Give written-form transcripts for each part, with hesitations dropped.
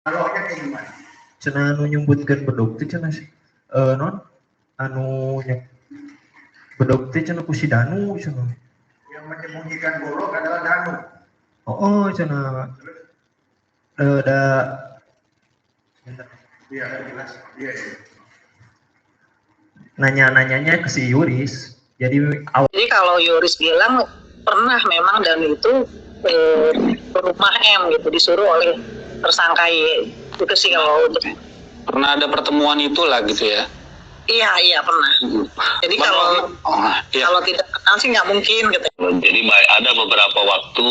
Alurnya kayak gimana? Cenah anu nyebutkeun bedog teh cenah sih. Non anu bedog teh cenah ku si Danu cenah. Yang menyembunyikan golok adalah Danu. Oh, cenah. Da Iya, jelas. Iya, iya. Nanya-nanyanya ke si Yuris. Jadi kalau Yuris bilang pernah memang dan itu ke rumah M gitu disuruh oleh tersangka Y. Itu sih kalau untuk pernah ada pertemuan itulah gitu ya. Iya pernah. Jadi kalau tidak kenal sih nggak mungkin gitu. Jadi ada beberapa waktu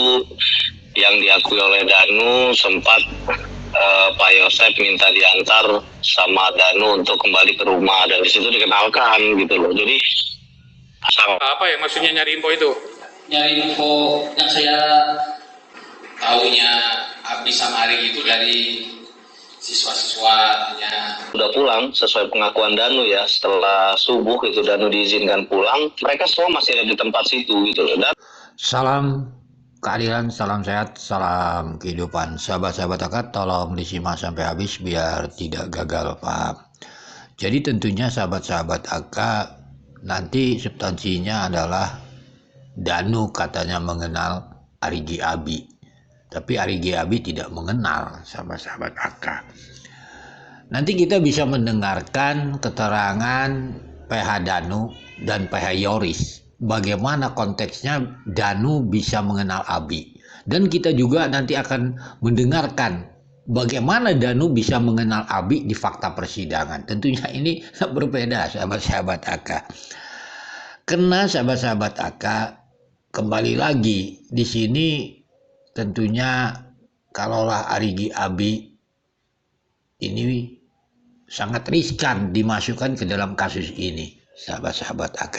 yang diakui oleh Danu sempat Pak Yosep minta diantar sama Danu untuk kembali ke rumah dan di situ dikenalkan gitu loh. Jadi apa ya maksudnya nyari info itu? Nyari info yang saya tahunya Abi sama Ari itu dari siswa-siswanya. Udah pulang sesuai pengakuan Danu ya, setelah subuh itu Danu diizinkan pulang, mereka semua masih ada di tempat situ gitu loh. Dan salam keadilan, salam sehat, salam kehidupan. Sahabat-sahabat akad, tolong disimak sampai habis biar tidak gagal paham. Jadi tentunya sahabat-sahabat akad, nanti substansinya adalah Danu katanya mengenal Arigi Abi. Tapi Arigi Abi tidak mengenal sahabat-sahabat AK. Nanti kita bisa mendengarkan keterangan PH Danu dan PH Yoris. Bagaimana konteksnya Danu bisa mengenal Abi. Dan kita juga nanti akan mendengarkan bagaimana Danu bisa mengenal Abi di fakta persidangan. Tentunya ini berbeda sahabat-sahabat AK. Karena sahabat-sahabat AK kembali lagi di sini tentunya kalaulah Arigi Abi ini sangat riskan dimasukkan ke dalam kasus ini sahabat-sahabat AK.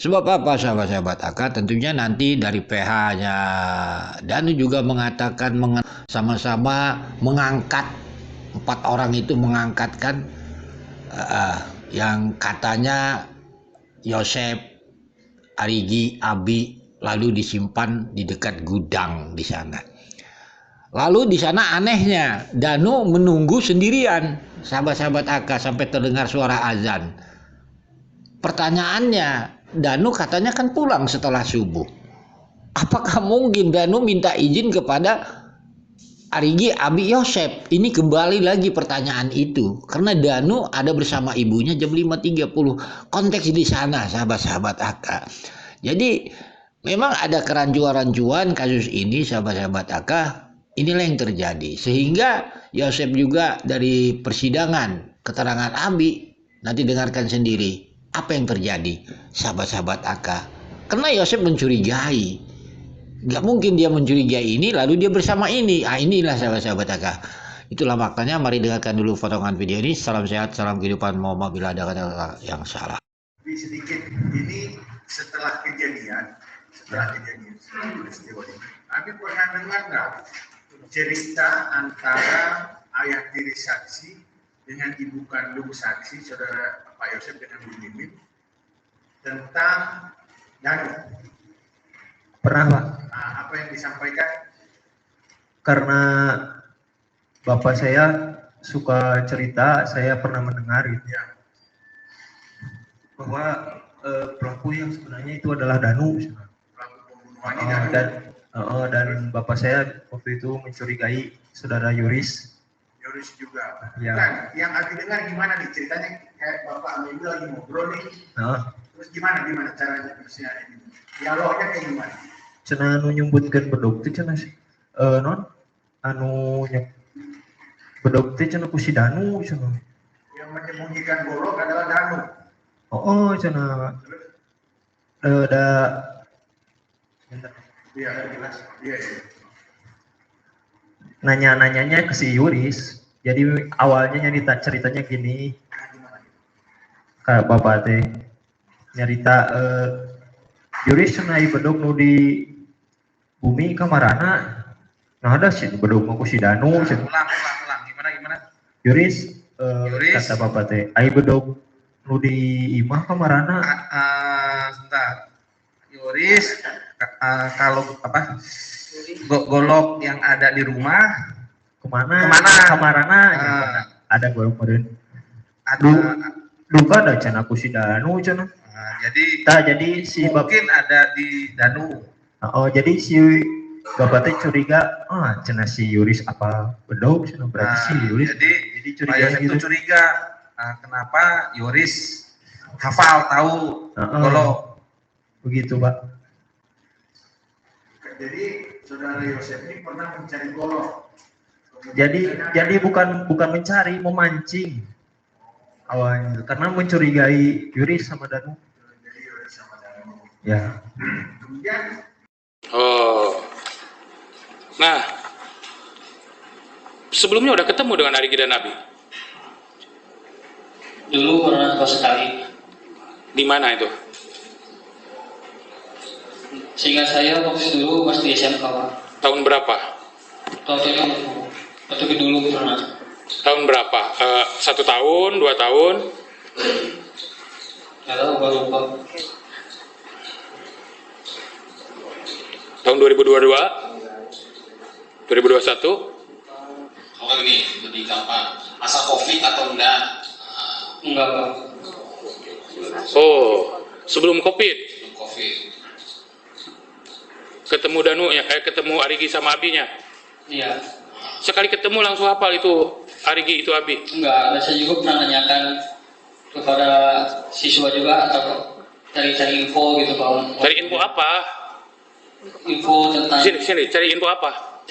Sebab apa sahabat-sahabat AK? Tentunya nanti dari PH-nya Danu juga mengatakan sama-sama mengangkat 4 orang itu mengangkatkan yang katanya Yosep, Arigi, Abi lalu disimpan di dekat gudang di sana. Lalu di sana anehnya Danu menunggu sendirian sahabat-sahabat AK sampai terdengar suara azan. Pertanyaannya, Danu katanya kan pulang setelah subuh. Apakah mungkin Danu minta izin kepada Arigi, Abi, Yosep? Ini kembali lagi pertanyaan itu. Karena Danu ada bersama ibunya jam 5.30. Konteks di sana sahabat-sahabat AK. Jadi memang ada kerancuan-rancuan kasus ini sahabat-sahabat AK. Inilah yang terjadi. Sehingga Yosep juga dari persidangan keterangan Abi nanti dengarkan sendiri apa yang terjadi sahabat-sahabat AK. Karena Yosep mencurigai. Gak mungkin dia mencurigai ini lalu dia bersama ini. Inilah sahabat-sahabat AK. Itulah maknanya. Mari dengarkan dulu potongan video ini. Salam sehat, salam kehidupan. Mohon bila ada kata yang salah. Sedikit ini setelah kejadian peristiwa ini, Abi pernah dengar nggak cerita antara ayah tiri saksi dengan ibu kandung saksi saudara Pak Yosep dengan Bu Mimin tentang Danu? pernah Pak. Nah, apa yang disampaikan? Karena bapak saya suka cerita, saya pernah mendengar gitu ya, bahwa pelaku yang sebenarnya itu adalah Danu. Pelaku pembunuhannya dan bapak saya waktu itu mencurigai saudara Yuris juga. Ya. Bukan, yang Abi dengar gimana nih ceritanya, kayak bapak Ami lagi ngobrol nih. Terus gimana caranya terusnya ini? Dialognya kayak gimana? Cenah anu nyebutkeun bedog teh cenah sih. Non anu bedog teh cenah ku si Danu cenah. Yang menyembunyikan golok adalah Danu. Oh, cenah. Iya, jelas. Iya. Nanya-nanyanya ke si Yuris. Jadi awalnya ceritanya gini. Kayak bapak teh nyarita Yuris cenah bedog nu di bumi kamarana. Nah ada sih bedog nu ku si Danu. Ulang. Gimana? Yuris kata bapak teh, ai bedog nu di imah kamarana. Sebentar. Yuris kalau golok yang ada di rumah kemana? Kemana? Kamarana. Ah. Ada gorong meureun. Ada. Lupa ada can aku si Danu cenah. Jadi si mungkin ada di Danu. Oh, jadi si Bapak teh curiga, cenah si Yuris apa bedog cenah berarti si Yuris. Jadi curiga Pak gitu. itu curiga kenapa Yuris hafal tahu kalau begitu, Pak. Jadi saudara Yosef ini pernah mencari golok. Jadi bukan mencari, memancing awalnya karena mencurigai Yuris sama Danu. Ya. Kemudian Oh. Nah, sebelumnya udah ketemu dengan Arigi dan Abi? Dulu pernah sekali. Di mana itu? Sehingga saya waktu dulu masih di SMK, Pak. Tahun berapa? Waktu dulu pernah. Tahun berapa? 1 tahun, 2 tahun? Nggak tahu, Pak, lupa. Tahun 2022? 2021? Kalau ini lebih gampang. Masa COVID atau enggak? Enggak, Pak. Oh, sebelum COVID? Belum COVID. Ketemu ketemu Arigi sama Abinya? Iya. Sekali ketemu langsung hafal itu Arigi itu Abi? Enggak, saya juga pernah nanyakan kepada siswa juga atau cari-cari info gitu, Pak. Cari info apa? Info tentang Sini, cari info apa?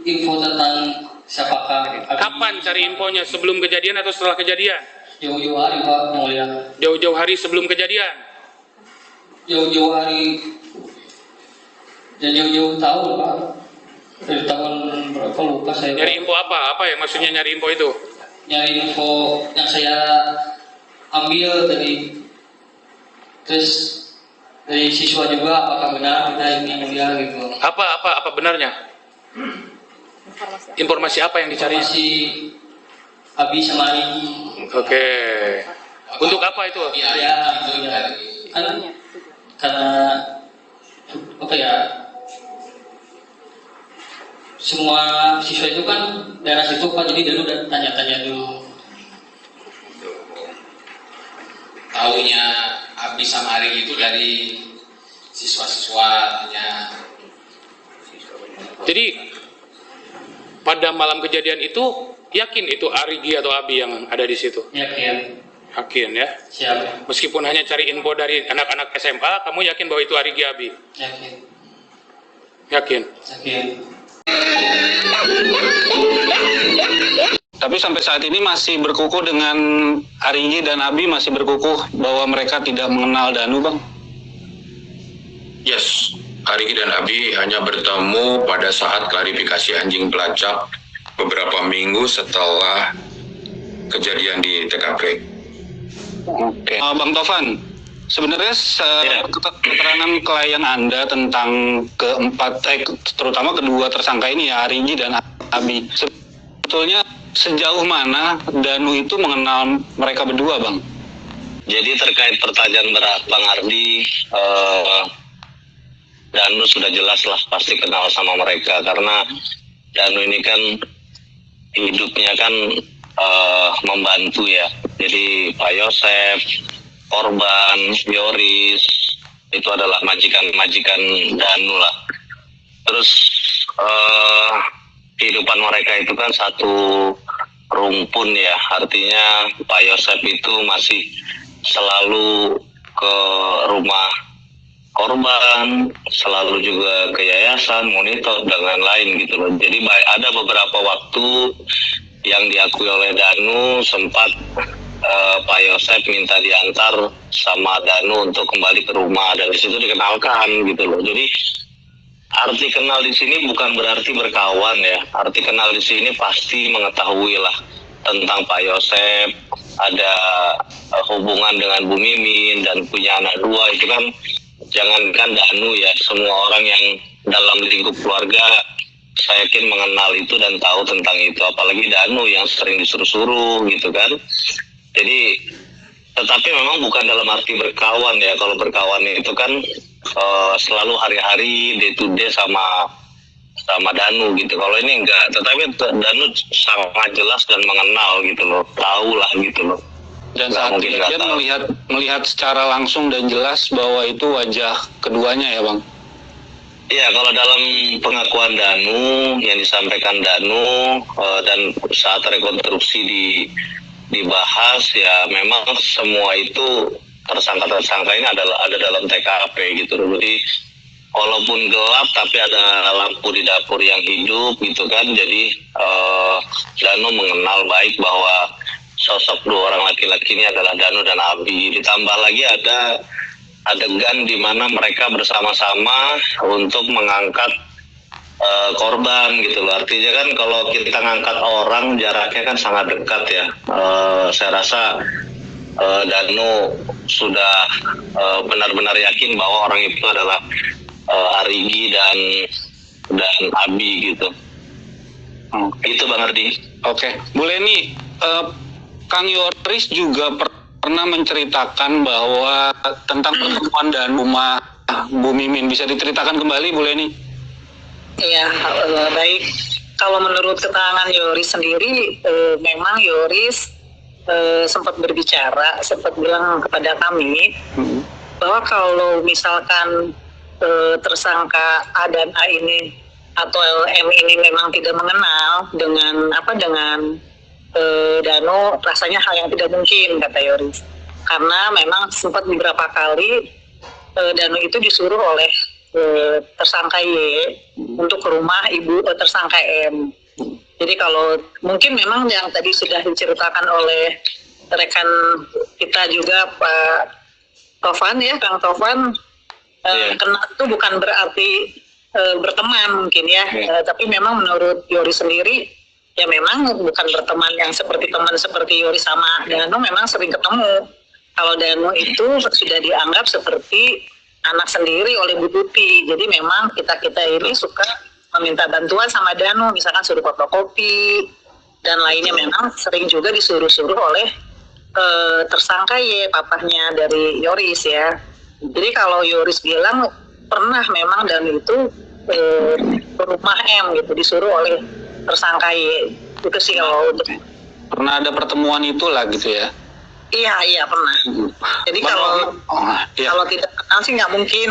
info tentang siapakah Abi. Kapan cari infonya? Sebelum kejadian atau setelah kejadian? Jauh-jauh hari, Pak, mulia. Jauh-jauh hari sebelum kejadian? Jauh-jauh hari dan jauh-jauh tahun, Pak. Dari tahun berapa lupa saya. Nyari info apa? Apa yang maksudnya nyari info itu? Nyari info yang saya ambil terus dari siswa juga apakah benar kita ini yang mulia gitu. Apa benarnya? Informasi apa yang dicari? Informasi Abi sama Arigi. Oke. Untuk apa itu? Ya, kan karena apa ya? Semua siswa itu kan daerah situ, Pak, jadi dulu udah tanya-tanya dulu. Taunya Abi sama Arigi itu dari siswa-siswanya. Jadi pada malam kejadian itu yakin itu Arigi atau Abi yang ada di situ? Yakin. Yakin ya? Siap. Meskipun hanya cari info dari anak-anak SMA, kamu yakin bahwa itu Arigi Abi? Yakin. Yakin? Yakin. Tapi sampai saat ini masih berkukuh dengan Arigi dan Abi, masih berkukuh bahwa mereka tidak mengenal Danu, Bang? Yes, Arigi dan Abi hanya bertemu pada saat klarifikasi anjing pelacak beberapa minggu setelah kejadian di TKP. Oke. Bang Tovan, sebenarnya keterangan klien Anda tentang terutama kedua tersangka ini ya, Arigi dan Abi, sebetulnya sejauh mana Danu itu mengenal mereka berdua, Bang? Jadi terkait pertanyaan Bang Ardi, Danu sudah jelas lah pasti kenal sama mereka, karena Danu ini kan hidupnya kan membantu ya. Jadi Pak Yosef, Korban, Yoris itu adalah majikan Danu lah. Terus kehidupan mereka itu kan satu rumpun ya, artinya Pak Yosef itu masih selalu ke rumah korban, selalu juga ke yayasan, monitor, dan lain-lain gitu loh. Jadi ada beberapa waktu yang diakui oleh Danu sempat Pak Yosef minta diantar sama Danu untuk kembali ke rumah, dan disitu dikenalkan gitu loh. Jadi arti kenal di sini bukan berarti berkawan ya. Arti kenal di sini pasti mengetahui lah tentang Pak Yosef, ada hubungan dengan Bu Mimin dan punya anak 2, itu kan jangankan Danu ya, semua orang yang dalam lingkup keluarga saya yakin mengenal itu dan tahu tentang itu, apalagi Danu yang sering disuruh-suruh gitu kan. Jadi tetapi memang bukan dalam arti berkawan ya. Kalau berkawan itu kan selalu hari-hari day to day sama sama Danu gitu. Kalau ini enggak, tetapi Danu sangat jelas dan mengenal gitu loh, tahu lah gitu loh. Dan Nggak saat mungkin nggak kejadian tahu. melihat secara langsung dan jelas bahwa itu wajah keduanya ya Bang. Iya, kalau dalam pengakuan Danu yang disampaikan Danu dan saat rekonstruksi dibahas ya memang semua itu tersangka ini ada dalam TKP gitu loh. Jadi walaupun gelap tapi ada lampu di dapur yang hidup gitu kan. Jadi Danu mengenal baik bahwa sosok dua orang laki-laki ini adalah Danu dan Abi. Ditambah lagi ada adegan di mana mereka bersama-sama untuk mengangkat korban gitu loh. Artinya kan kalau kita ngangkat orang jaraknya kan sangat dekat ya. Saya rasa Danu sudah benar-benar yakin bahwa orang itu adalah Arigi dan Abi gitu. Itu Bang Ardi. Oke, Bu Leni, Kang Yoris juga pernah menceritakan bahwa tentang pertemuan dan rumah Bu Mimin. Bisa diceritakan kembali, Bu Leni? Iya, baik. Kalau menurut keterangan Yoris sendiri, memang Yoris sempat berbicara, sempat bilang kepada kami bahwa kalau misalkan tersangka A dan A ini atau M ini memang tidak mengenal dengan Danu, rasanya hal yang tidak mungkin, kata Yoris. Karena memang sempat beberapa kali Danu itu disuruh oleh tersangka Y untuk ke rumah ibu tersangka M. Jadi kalau mungkin memang yang tadi sudah diceritakan oleh rekan kita juga Pak Tovan ya, Kang Tovan, kenal itu bukan berarti berteman mungkin ya, tapi memang menurut Yoris sendiri ya memang bukan berteman yang seperti teman seperti Yoris sama Danu, memang sering ketemu. Kalau Danu itu sudah dianggap seperti anak sendiri oleh Bu Tuti. Jadi memang kita ini suka meminta bantuan sama Danu, misalkan suruh fotokopi dan lainnya. Memang sering juga disuruh-suruh oleh tersangka Y, papahnya dari Yoris ya. Jadi kalau Yoris bilang pernah memang Danu itu ke rumah M gitu, disuruh oleh tersangka Y. Itu sih kalau untuk Pernah ada pertemuan itulah gitu ya? Iya pernah. Jadi kalau tidak kenal sih nggak mungkin.